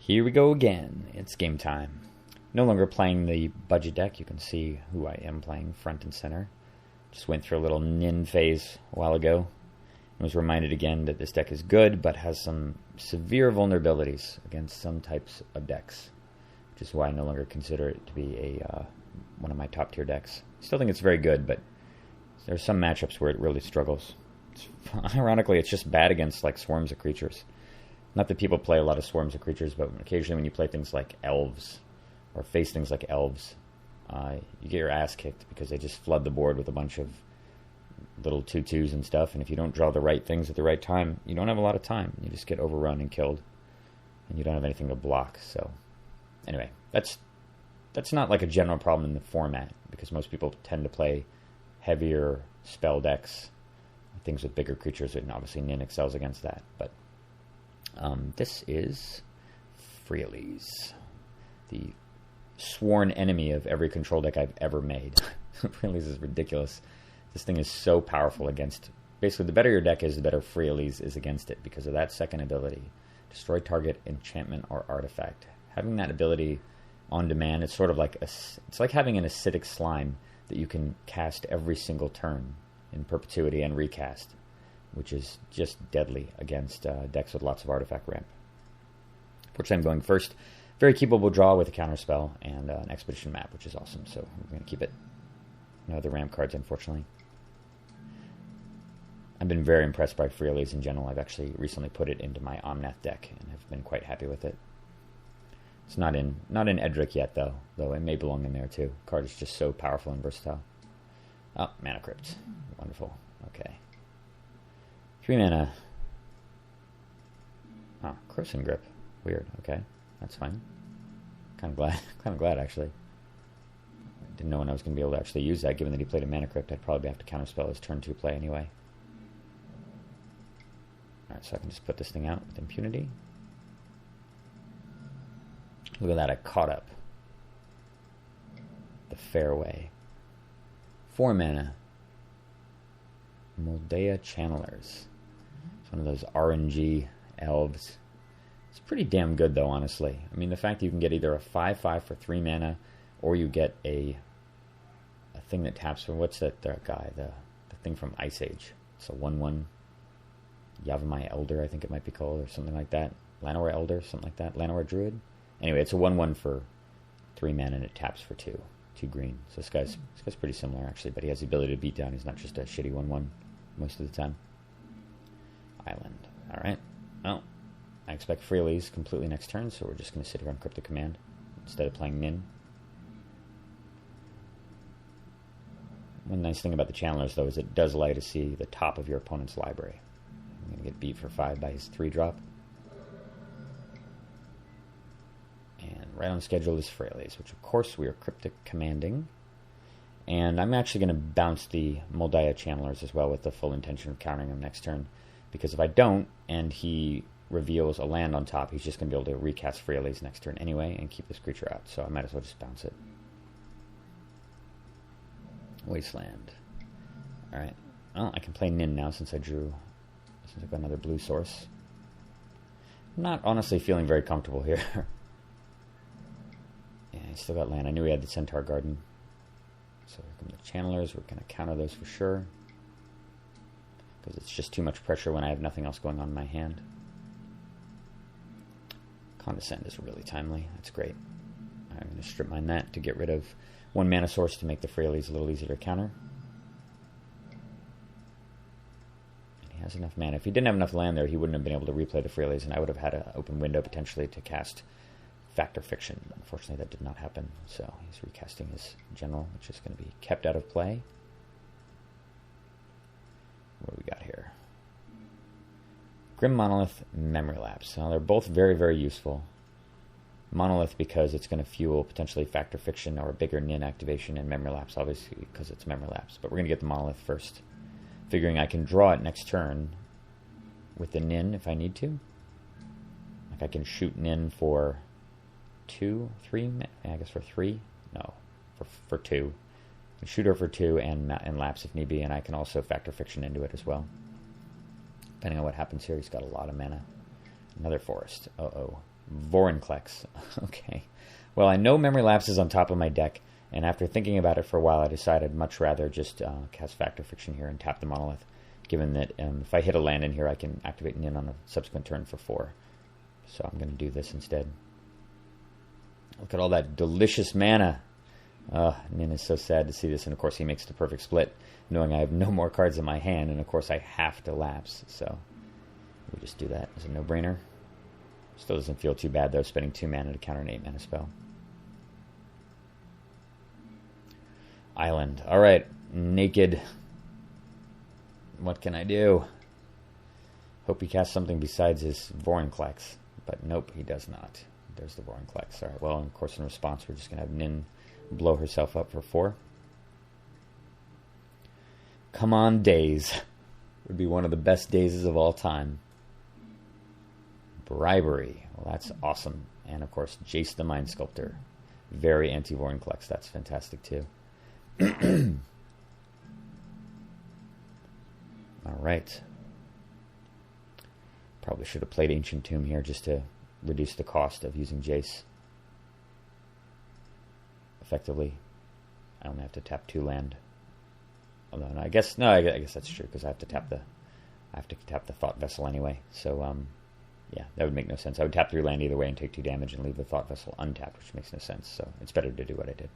Here we go again. It's game time. No longer playing the budget deck. You can see who I am playing front and center. Just went through a little Nin phase a while ago. I was reminded again that this deck is good, but has some severe vulnerabilities against some types of decks, which is why I no longer consider it to be one of my top tier decks. Still think it's very good, but there's some matchups where it really struggles. Ironically, it's just bad against like swarms of creatures. Not that people play a lot of swarms of creatures, but occasionally when you play things like elves, or face things like elves, you get your ass kicked because they just flood the board with a bunch of little 2/2s and stuff, and if you don't draw the right things at the right time, you don't have a lot of time. You just get overrun and killed, and you don't have anything to block. So, anyway, that's not like a general problem in the format, because most people tend to play heavier spell decks, things with bigger creatures, and obviously Nin excels against that. But this is Freyalise, the sworn enemy of every control deck I've ever made. Freyalise is ridiculous. This thing is so powerful against... Basically, the better your deck is, the better Freyalise is against it, because of that second ability. Destroy target enchantment or artifact. Having that ability on demand, it's sort of like... it's like having an acidic slime that you can cast every single turn in perpetuity and recast, which is just deadly against decks with lots of artifact ramp. Fortunately, I'm going first. Very keepable draw with a counterspell and an expedition map, which is awesome, so we're going to keep it. No other ramp cards, unfortunately. I've been very impressed by Freyalise in general. I've actually recently put it into my Omnath deck, and have been quite happy with it. It's not in Edric yet, though it may belong in there, too. The card is just so powerful and versatile. Oh, Mana Crypt. Wonderful. Okay. 3 mana. Oh, Croson Grip. Weird. Okay. That's fine. Kind of glad, actually. Didn't know when I was going to be able to actually use that, given that he played a Mana Crypt. I'd probably have to counterspell his turn 2 play anyway. Alright, so I can just put this thing out with impunity. Look at that, I caught up. The fairway. 4 mana. Moldea Channelers. It's one of those RNG elves. It's pretty damn good, though, honestly. I mean, the fact that you can get either a 5/5 for 3 mana, or you get a thing that taps for... What's that guy? The thing from Ice Age. It's a 1/1 Yavimaya Elder, I think it might be called, or something like that. Llanowar Elder, something like that. Llanowar Druid. Anyway, it's a 1/1 for 3 mana, and it taps for 2 green. So this guy's pretty similar, actually, but he has the ability to beat down. He's not just a shitty 1/1 most of the time. Island. Alright. Well, I expect Freyalise completely next turn, so we're just going to sit here on Cryptic Command instead of playing Nin. One nice thing about the Channelers, though, is it does allow you to see the top of your opponent's library. I'm going to get beat for 5 by his 3-drop. And right on schedule is Freyalise, which of course we are Cryptic Commanding. And I'm actually going to bounce the Moldea Channelers as well, with the full intention of countering him next turn. Because if I don't, and he reveals a land on top, he's just going to be able to recast Freyalise next turn anyway and keep this creature out. So I might as well just bounce it. Wasteland. Alright. Well, I can play Nin now since I've got another blue source. I'm not honestly feeling very comfortable here. Yeah, I still got land. I knew he had the Centaur Garden. So here come the Channelers. We're going to counter those for sure, because it's just too much pressure when I have nothing else going on in my hand. Condescend is really timely. That's great. I'm going to strip mine that to get rid of 1 mana source to make the Freyalise a little easier to counter. And he has enough mana. If he didn't have enough land there, he wouldn't have been able to replay the Freyalise, and I would have had an open window potentially to cast Factor Fiction. Unfortunately, that did not happen, so he's recasting his General, which is going to be kept out of play. What do we got here? Grim Monolith, Memory Lapse. Now, they're both very, very useful. Monolith because it's going to fuel potentially Factor Fiction or a bigger Nin activation, and Memory Lapse obviously because it's Memory Lapse. But we're going to get the Monolith first, figuring I can draw it next turn with the Nin if I need to. Like I can shoot Nin for 2, 3, I guess for 3? No, for 2. Shoot her for 2 and lapse if need be, and I can also Factor Fiction into it as well. Depending on what happens here, he's got a lot of mana. Another forest. Uh-oh. Vorinclex. Okay. Well, I know Memory Lapse is on top of my deck, and after thinking about it for a while, I decided much rather just cast Factor Fiction here and tap the Monolith, given that if I hit a land in here, I can activate Nin on a subsequent turn for 4. So I'm going to do this instead. Look at all that delicious mana. Nin is so sad to see this, and of course he makes the perfect split, knowing I have no more cards in my hand, and of course I have to lapse, so we just do that as a no-brainer. Still doesn't feel too bad, though, spending 2 mana to counter an 8 mana spell. Island. Alright, naked. What can I do? Hope he casts something besides his Vorinclex, but nope, he does not. There's the Vorinclex. Alright, well, of course, in response, we're just going to have Nin blow herself up for 4. Come on, Days. Would be one of the best dazes of all time. Bribery. Well, that's awesome. And, of course, Jace the Mind Sculptor. Very anti-Vorinclex. That's fantastic, too. Alright. Probably should have played Ancient Tomb here just to reduce the cost of using Jace. Effectively. I only have to tap 2 land. Although, no, I guess that's true, because I have to tap the Thought Vessel anyway. So, yeah, that would make no sense. I would tap 3 land either way and take 2 damage and leave the Thought Vessel untapped, which makes no sense. So it's better to do what I did.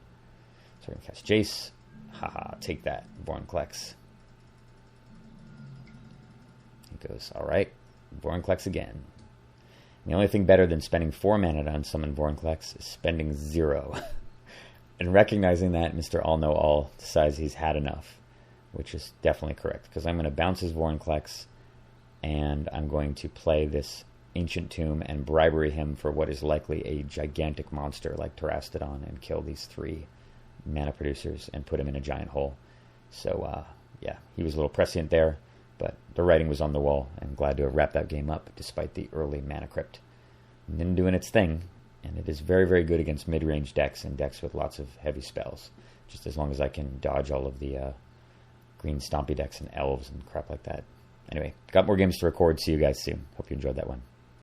So we're going to cast Jace. Haha, take that, Vorinclex. He goes, alright, Vorinclex again. The only thing better than spending 4 mana to unsummon Vorinclex is spending 0. And recognizing that, Mr. All-Know-All decides he's had enough, which is definitely correct, because I'm going to bounce his Vorinclex, and I'm going to play this Ancient Tomb and bribery him for what is likely a gigantic monster like Terastodon and kill these 3 mana producers and put him in a giant hole. So, yeah, he was a little prescient there, but the writing was on the wall, and glad to have wrapped that game up despite the early mana crypt. Nin doing its thing, and it is very, very good against mid-range decks and decks with lots of heavy spells, just as long as I can dodge all of the green stompy decks and elves and crap like that. Anyway, got more games to record. See you guys soon. Hope you enjoyed that one.